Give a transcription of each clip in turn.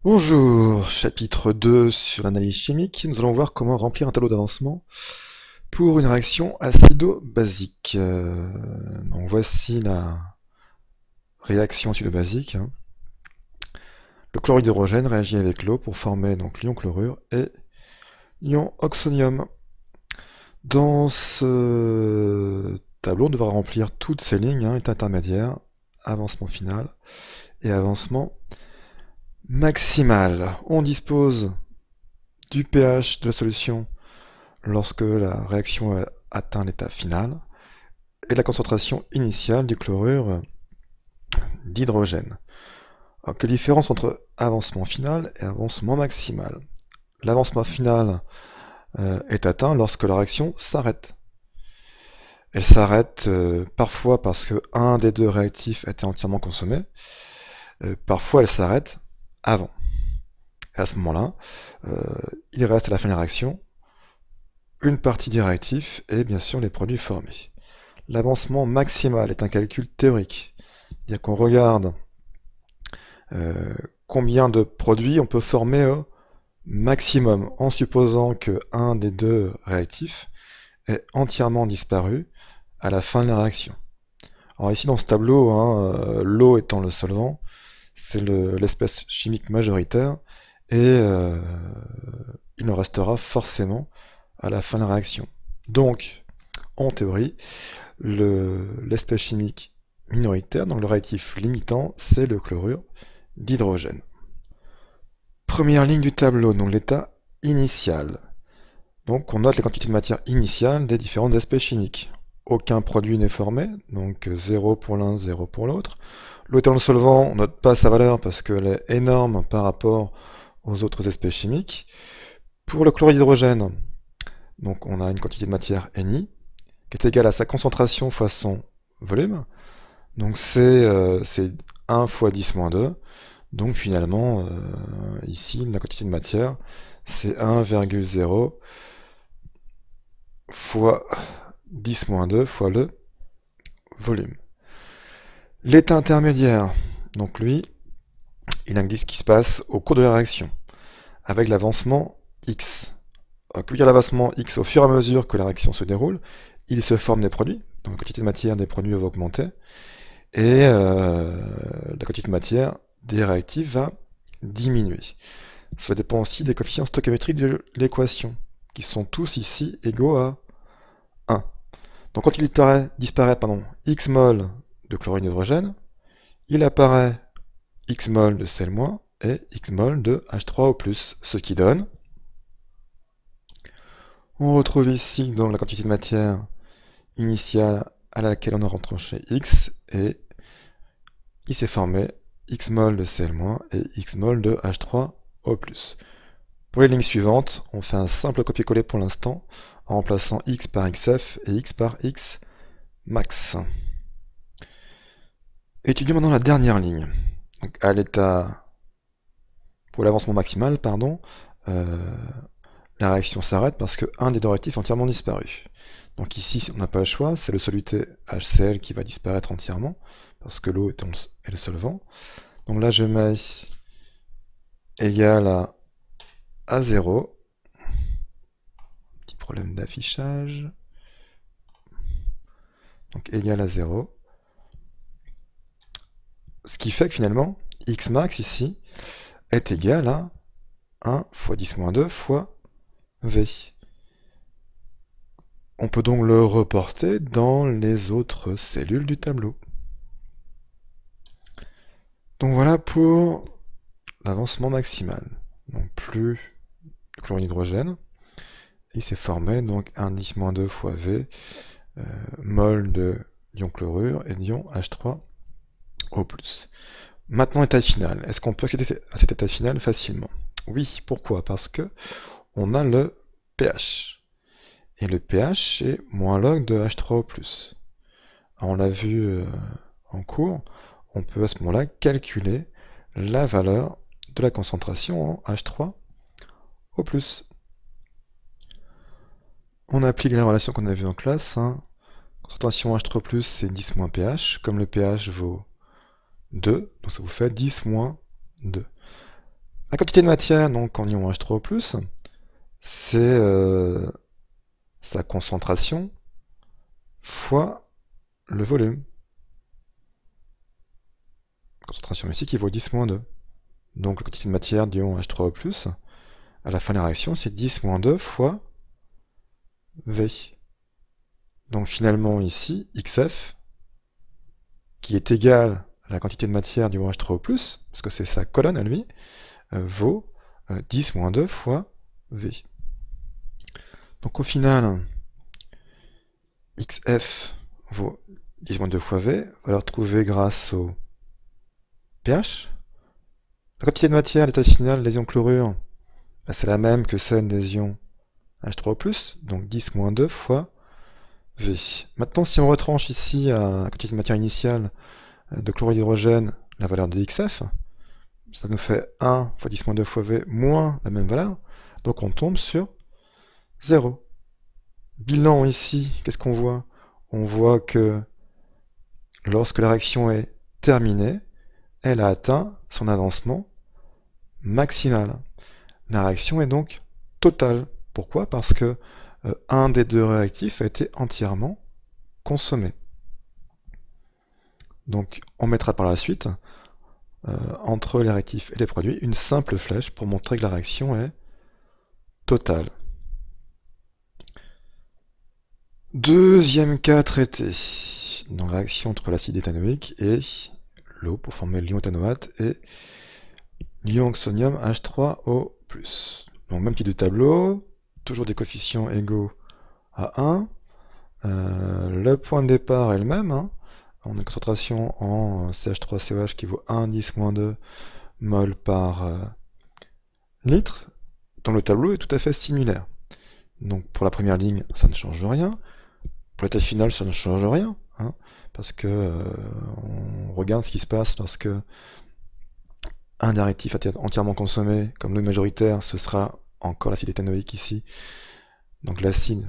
Bonjour, chapitre 2 sur l'analyse chimique. Nous allons voir comment remplir un tableau d'avancement pour une réaction acido-basique. Donc voici la réaction acido-basique. Le chlorure d'hydrogène réagit avec l'eau pour former donc l'ion chlorure et l'ion oxonium. Dans ce tableau, on devra remplir toutes ces lignes, état intermédiaire, avancement final et avancement maximal. On dispose du pH de la solution lorsque la réaction a atteint l'état final, et la concentration initiale du chlorure d'hydrogène. Alors, quelle différence entre avancement final et avancement maximal? L'avancement final est atteint lorsque la réaction s'arrête. Elle s'arrête parfois parce que un des deux réactifs était entièrement consommé, parfois elle s'arrête avant. Et à ce moment-là, il reste à la fin de la réaction une partie des réactifs et bien sûr les produits formés. L'avancement maximal est un calcul théorique, c'est-à-dire qu'on regarde combien de produits on peut former au maximum en supposant que un des deux réactifs est entièrement disparu à la fin de la réaction. Alors ici dans ce tableau, l'eau étant le solvant, c'est l'espèce chimique majoritaire et il en restera forcément à la fin de la réaction. Donc, en théorie, l'espèce chimique minoritaire, donc le réactif limitant, c'est le chlorure d'hydrogène. Première ligne du tableau, donc l'état initial. Donc on note les quantités de matière initiale des différentes espèces chimiques. Aucun produit n'est formé, donc 0 pour l'un, 0 pour l'autre. L'eau étant le solvant, on note pas sa valeur parce qu'elle est énorme par rapport aux autres espèces chimiques. Pour le chlorure d'hydrogène, donc on a une quantité de matière Ni qui est égale à sa concentration fois son volume. Donc c'est 1 fois 10 moins 2. Donc finalement, ici, la quantité de matière, c'est 1,0 fois 10 moins 2 fois le volume. L'état intermédiaire, donc lui, il indique ce qui se passe au cours de la réaction, avec l'avancement x. Alors, que veut dire l'avancement x? Au fur et à mesure que la réaction se déroule, il se forme des produits, donc la quantité de matière des produits va augmenter, et la quantité de matière des réactifs va diminuer. Ça dépend aussi des coefficients stoichiométriques de l'équation, qui sont tous ici égaux à 1. Donc quand il disparaît x mol de chlorure d'hydrogène, il apparaît x mol de Cl- et x mol de H3O+, ce qui donne, on retrouve ici donc la quantité de matière initiale à laquelle on a retranché x, et il s'est formé x mol de Cl- et x mol de H3O+. Pour les lignes suivantes, on fait un simple copier-coller pour l'instant, en remplaçant x par xf et x par x max. Étudions maintenant la dernière ligne. Donc à l'état, pour l'avancement maximal, pardon, euh, la réaction s'arrête parce qu'un des deux réactifs est entièrement disparu. Donc ici, on n'a pas le choix, c'est le soluté HCl qui va disparaître entièrement, parce que l'eau est le solvant. Donc là, je mets égal à 0. Petit problème d'affichage. Donc égal à 0. Ce qui fait que finalement, x max ici est égal à 1 fois 10 moins 2 fois V. On peut donc le reporter dans les autres cellules du tableau. Donc voilà pour l'avancement maximal. Donc plus de chlorure d'hydrogène. Il s'est formé donc 1 10 moins 2 fois V, mol de l'ion chlorure et d'ion H3O+. Maintenant, état final. Est-ce qu'on peut accéder à cet état final facilement? Oui, pourquoi? Parce que on a le pH. Et le pH est moins log de H3O+. Alors, on l'a vu en cours, on peut à ce moment-là calculer la valeur de la concentration en H3O+. On applique la relation qu'on a vue en classe. Concentration H3+, c'est 10 moins pH. Comme le pH vaut 2, donc ça vous fait 10 moins 2. La quantité de matière donc en ion H3O+, c'est sa concentration fois le volume. Concentration ici qui vaut 10-2. Donc la quantité de matière d'ion H3O+, à la fin de la réaction, c'est 10-2 fois V. Donc finalement ici, XF, qui est égal à la quantité de matière d'ion H3O+, parce que c'est sa colonne à lui, vaut 10-2 fois V. Donc au final, XF vaut 10-2 fois V, on va le retrouver grâce au pH. La quantité de matière à l'état final des ions chlorure, bah, c'est la même que celle des ions H3O+, donc 10-2 fois V. Maintenant, si on retranche ici à la quantité de matière initiale de chlorure d'hydrogène, la valeur de XF, ça nous fait 1 fois 10-2 fois V moins la même valeur, donc on tombe sur 0. Bilan ici, qu'est-ce qu'on voit? On voit que lorsque la réaction est terminée, elle a atteint son avancement maximal. La réaction est donc totale. Pourquoi? Parce que un des deux réactifs a été entièrement consommé. Donc on mettra par la suite, entre les réactifs et les produits, une simple flèche pour montrer que la réaction est totale. Deuxième cas traité. Donc la réaction entre l'acide éthanoïque et l'eau pour former l'ion éthanoate et l'ion oxonium H3O+. Donc même type de tableau, toujours des coefficients égaux à 1. Le point de départ est le même, hein. On a une concentration en CH3COH qui vaut 1, 10-2 mol par litre. Dans le tableau est tout à fait similaire. Donc pour la première ligne, ça ne change rien. Pour l'état final, ça ne change rien, hein, parce que on regarde ce qui se passe lorsque un des réactifs est entièrement consommé, comme l'eau majoritaire, ce sera encore l'acide éthanoïque ici, donc l'acide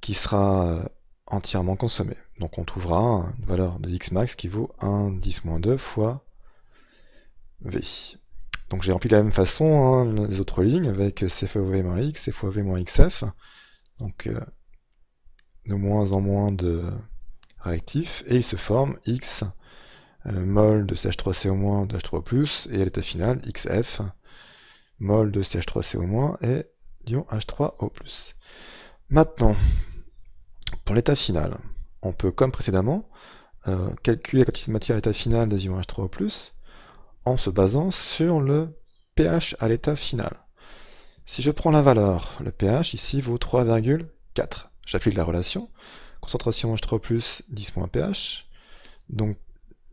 qui sera entièrement consommé. Donc on trouvera une valeur de Xmax qui vaut 1 10-2 fois V. Donc j'ai rempli de la même façon hein, les autres lignes avec C fois V moins X, C fois V moins XF. Donc de moins en moins de réactifs, et il se forme X mol de CH3CO- de H3O+, et à l'état final XF mol de CH3CO- et d'ion H3O+. Maintenant, pour l'état final, on peut, comme précédemment, calculer la quantité de matière à l'état final des ions H3O+, en se basant sur le pH à l'état final. Si je prends la valeur, le pH ici vaut 3,4. J'applique la relation. Concentration H3+, 10 moins pH. Donc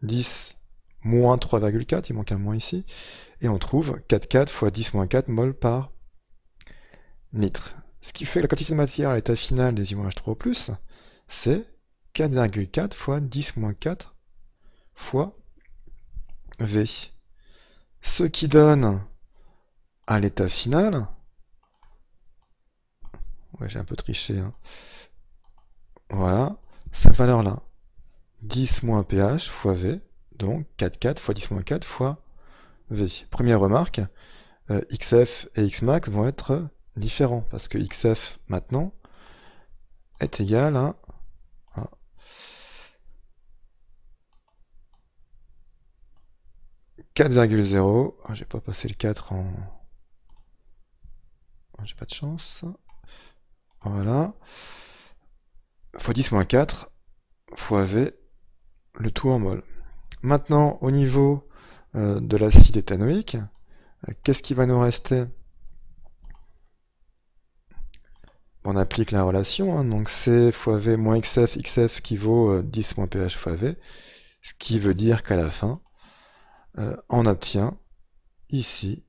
10 moins 3,4, il manque un moins ici. Et on trouve 4,4 fois 10 moins 4 mol par litre. Ce qui fait que la quantité de matière à l'état final des ions H3O+, c'est 4,4 fois 10 moins 4 fois V. Ce qui donne à l'état final, ouais, j'ai un peu triché, hein. Voilà, cette valeur-là, 10 moins pH fois V, donc 4,4 fois 10 moins 4 fois V. Première remarque, XF et Xmax vont être différents, parce que XF, maintenant, est égal à 4,0. Ah, j'ai pas passé le 4 en... J'ai pas de chance. Voilà. Fois 10 moins 4 fois V, le tout en mol. Maintenant, au niveau de l'acide éthanoïque, qu'est-ce qui va nous rester? On applique la relation, hein, donc C fois V moins XF, XF qui vaut 10 moins pH fois V, ce qui veut dire qu'à la fin, on obtient ici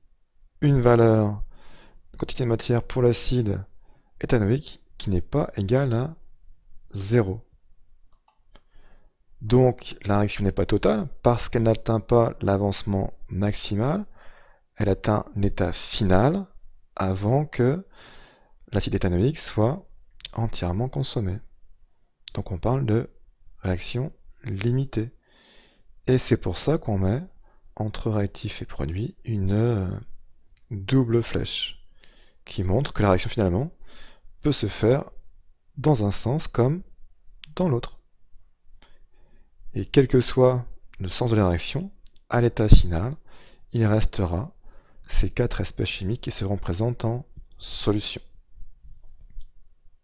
une valeur de quantité de matière pour l'acide éthanoïque qui n'est pas égale à 0. Donc la réaction n'est pas totale parce qu'elle n'atteint pas l'avancement maximal, elle atteint l'état final avant que l'acide éthanoïque soit entièrement consommé. Donc on parle de réaction limitée. Et c'est pour ça qu'on met entre réactif et produit une double flèche, qui montre que la réaction finalement peut se faire dans un sens comme dans l'autre. Et quel que soit le sens de la réaction, à l'état final, il restera ces quatre espèces chimiques qui seront présentes en solution.